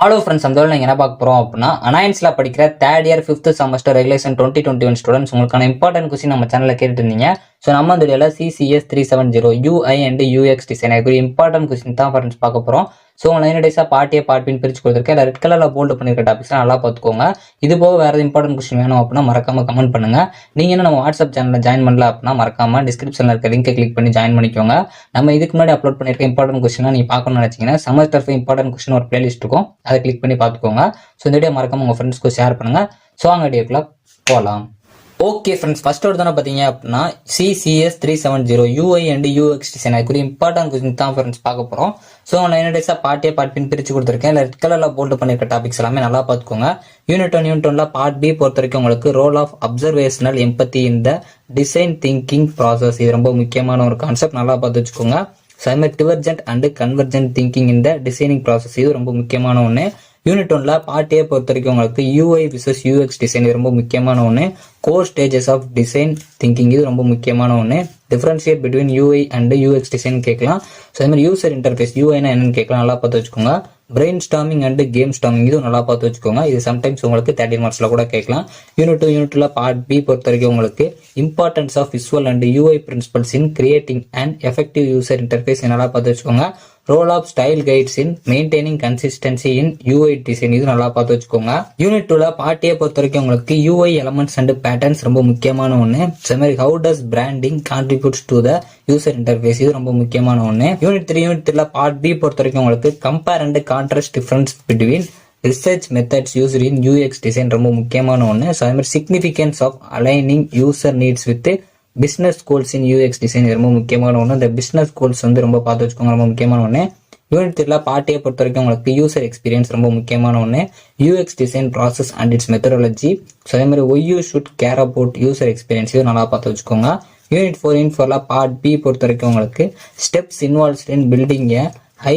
Hello friends, அந்த நீங்கள் என்ன பார்க்க போகிறோம் அப்படின்னா அனாயன்ஸில் படிக்கிற third year 5th semester regulation 2021 students உங்களுக்கான இம்பார்ட்டன்ட் கொஸ்டின் நம்ம சேனலில் கேட்டு இருந்தீங்க. ஸோ நம்ம அந்த வீடியோவில் CCS370 UI and UX design ஒரு இம்பார்ட்டன்ட் கொஸ்டின் தான் ஃப்ரெண்ட்ஸ் பார்க்க போகிறோம். ஸோ உங்கள் 9 டேஸாக பார்ட்டியை பார்ட்டின்னு பிரித்து கொடுத்துருக்கேன். ரெட் கலரில் போல்டு பண்ணியிருக்க டாபிக்ஸ்லாம் நல்லா பார்த்துக்கோங்க. இது போக வேறு இம்பார்ட்டன்ட் கொஸ்டின் வேணும் அப்படின்னா மறக்காம கமெண்ட் பண்ணுங்கள். நீங்கள் இன்னும் நம்ம வாட்ஸ்அப் சேனலில் ஜாயின் பண்ணல அப்படின்னா மறக்காம டிஸ்கிரிப்ஷனில் இருக்க லிங்கை கிளிக் பண்ணி ஜாயின் பண்ணிக்கோங்க. நம்ம இதுக்கு முன்னாடி அப்லோட் பண்ணியிருக்க இம்பார்ட்டன்ட் கொஸ்டின் நீங்கள் பார்க்கணும்னு நினச்சிங்கன்னா செமஸ்டர் 5 இம்பார்ட்டன்ட் கொஸ்டின் ஒரு பிளேலிஸ்ட் இருக்கும், அதை கிளிக் பண்ணி பார்த்துக்கோங்க. ஸோ இந்த வீடியோ மறக்காம உங்கள் ஃப்ரெண்ட்ஸ்க்கு ஷேர் பண்ணுங்கள். ஸோ அங்கே வீடியோக்குள்ள போகலாம். ஓகே ஃப்ரெண்ட்ஸ், ஃபர்ஸ்ட் ஒரு தானே பார்த்தீங்க அப்படின்னா CCS370 UI and UX design அதுக்குரிய இம்பார்ட்டன்ட் கொஸ்டின் தான் ஃப்ரெண்ட்ஸ் பார்க்க போகிறோம். ஸோ 9 டேஸாக பார்ட்டியை பார்ட் பிரித்து கொடுத்துருக்கேன். இல்லை ரெட் கலரில் போல்டு பண்ணியிருக்க டாபிக்ஸ் எல்லாமே நல்லா பார்த்துக்கோங்க. யூனிட் 1 பார்ட் பி பொறுத்த வரைக்கும் உங்களுக்கு ரோல் ஆஃப் அப்சர்வேஷனல் எம்பத்தி இந்த டிசைன் திங்கிங் ப்ராசஸ், இது ரொம்ப முக்கியமான ஒரு கான்செப்ட், நல்லா பார்த்து வச்சுக்கோங்க. சைமர் டிவர்ஜென்ட் அண்ட் கன்வர்ஜென்ட் திங்கிங் இந்த டிசைனிங் ப்ராசஸ், இது ரொம்ப முக்கியமான ஒன்று. யூனிட் 1 பார்ட் ஏ பொறுத்த வரைக்கும் உங்களுக்கு UI விசஸ் UX டிசைன், இது ரொம்ப முக்கியமான ஒன்று. Core stages of design thinking, இது ரொம்ப முக்கியமான ஒன்று. Differentiate between UI and UX design கேட்கலாம். ஸோ அது மாதிரி யூசர் இன்டர்ஃபேஸ் UIனா என்னன்னு கேட்கலாம், நல்லா பார்த்து வச்சுக்கோங்க. Brain storming and game storming, இதுவும் நல்லா பார்த்து வச்சுக்கோங்க. இது சம்டைம்ஸ் உங்களுக்கு 13 மார்க்ஸ்ல கூட கேட்கலாம். யூனிட் 2 பார்ட் பி பொறுத்த வரைக்கும் உங்களுக்கு importance of visual and UI principles in creating and effective user interface, நல்லா பார்த்து வச்சுக்கோங்க. Role of style guides in maintaining consistency in UI design, இது நல்லா பார்த்து வச்சுக்கோங்க. யூனிட் 2 பார்ட் ஏ பொறுத்த வரைக்கும் உங்களுக்கு UI எலமெண்ட்ஸ் அண்ட் பேட்டர்ன்ஸ் ரொம்ப முக்கியமான ஒன்று. ஸோ மாதிரி how does branding contributes to the user interface, இது ரொம்ப முக்கியமான ஒன்று. யூனிட் 3 பார்ட் பி பொறுத்த வரைக்கும் உங்களுக்கு compare and contrast difference between research methods used in UX design, ரொம்ப முக்கியமான ஒன்று. ஸோ அது மாதிரி significance of aligning user needs with business goals in UX design, ரொம்ப முக்கியமான ஒன்று. இந்த பிசினஸ் கோல்ஸ் வந்து ரொம்ப பார்த்து வச்சுக்கோங்க, ரொம்ப முக்கியமான ஒன்று. யூனிட் 3 பார்ட்டியை பொறுத்த வரைக்கும் உங்களுக்கு யூசர் எக்ஸ்பீரியன்ஸ் ரொம்ப முக்கியமான ஒன்று. UX design process and it's methodology, so அதே மாதிரி why you should care about user experience, இது நல்லா பார்த்து வச்சுக்கோங்க. யூனிட் 4 பார்ட் பி பொறுத்த வரைக்கும் உங்களுக்கு steps involves in building a high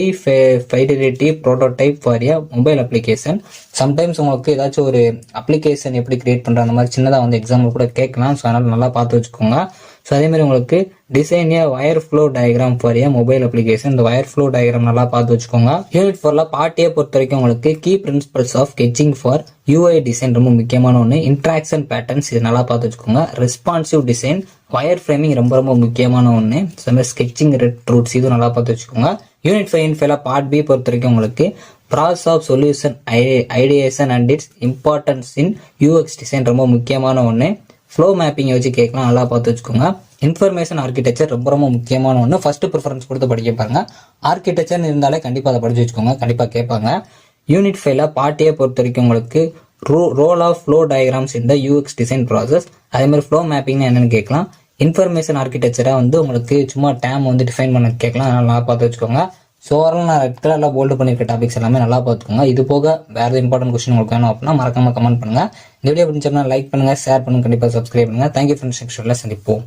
fidelity prototype for a mobile application. Sometimes உங்களுக்கு ஏதாச்சும் ஒரு அப்ளிகேஷன் எப்படி கிரியேட் பண்ணுற அந்த மாதிரி சின்னதாக வந்து எக்ஸாம்பிள் கூட கேட்கலாம். ஸோ அதனால் நல்லா பார்த்து வச்சுக்கோங்க. ஸோ அதே மாதிரி உங்களுக்கு design A wire flow diagram for a mobile application, இந்த வயர் ஃப்ளோ டயக்ராம் நல்லா பார்த்து வச்சுக்கோங்க. யூனிட் 4 பார்ட் ஏ பொறுத்த வரைக்கும் உங்களுக்கு key principles of sketching for UI design, ரொம்ப முக்கியமான ஒன்று. இன்ட்ராக்ஷன் பேட்டர்ன்ஸ், இது நல்லா பார்த்து வச்சுக்கோங்க. ரெஸ்பான்சிவ் டிசைன், வயர் ஃப்ரேமிங் ரொம்ப ரொம்ப முக்கியமான ஒன்று. ஸோ மாதிரி ஸ்கெட்சிங் ரெட் ரூட்ஸ், இது நல்லா பார்த்து வச்சுக்கோங்க. யூனிட் 5 பார்ட் பி பொறுத்த வரைக்கும் உங்களுக்கு process of solution ideation and its importance in UX design, ரொம்ப முக்கியமான ஒன்று. ஃப்ளோ மேப்பிங் வச்சு கேட்கலாம், நல்லா பார்த்து வச்சுக்கோங்க. இன்ஃபர்மேஷன் ஆர்கிடெக்சர் ரொம்ப ரொம்ப முக்கியமான ஒன்று. ஃபர்ஸ்ட் ப்ரிஃபரன்ஸ் கொடுத்து படிக்க பாருங்க. ஆர்கிடெக்சர்னு இருந்தாலே கண்டிப்பாக அதை படிச்சு வச்சுக்கோங்க, கண்டிப்பாக கேட்பாங்க. யூனிட் 5 பார்ட் ஏ பொறுத்த வரைக்கும் உங்களுக்கு ரோல் ஆஃப் ஃப்ளோ டயக்ராம்ஸ் இந்த UX டிசைன் ப்ராசஸ், அதே மாதிரி ஃப்ளோ மேப்பிங்னா என்னன்னு கேட்கலாம். இன்ஃபர்மேஷன் ஆர்கிடெக்சரா வந்து உங்களுக்கு சும்மா டேம் வந்து டிஃபைன் பண்ண கேட்கலாம், அதனால நல்லா பார்த்து வச்சுக்கோங்க. ஸோ ஓவரால் நான் ரெட் கலரில் போல்டு பண்ணியிருக்க டாபிக்ஸ் எல்லாமே நல்லா பார்த்துக்கோங்க. இது போக வேறு இம்பார்ட்டன்ட் கொஸ்டின் உங்களுக்கு வேணும் அப்படின்னா மறக்காம கமெண்ட் பண்ணுங்க. இந்த வீடியோ பிடிச்சோம்னா லைக் பண்ணுங்க, ஷேர் பண்ணுங்க, கண்டிப்பாக சப்ஸ்கிரைப் பண்ணுங்க. தேங்க்யூ ஃப்ரெண்ட்ஸ், நெக்ஸ்ட் வீடியோல சந்திப்போம்.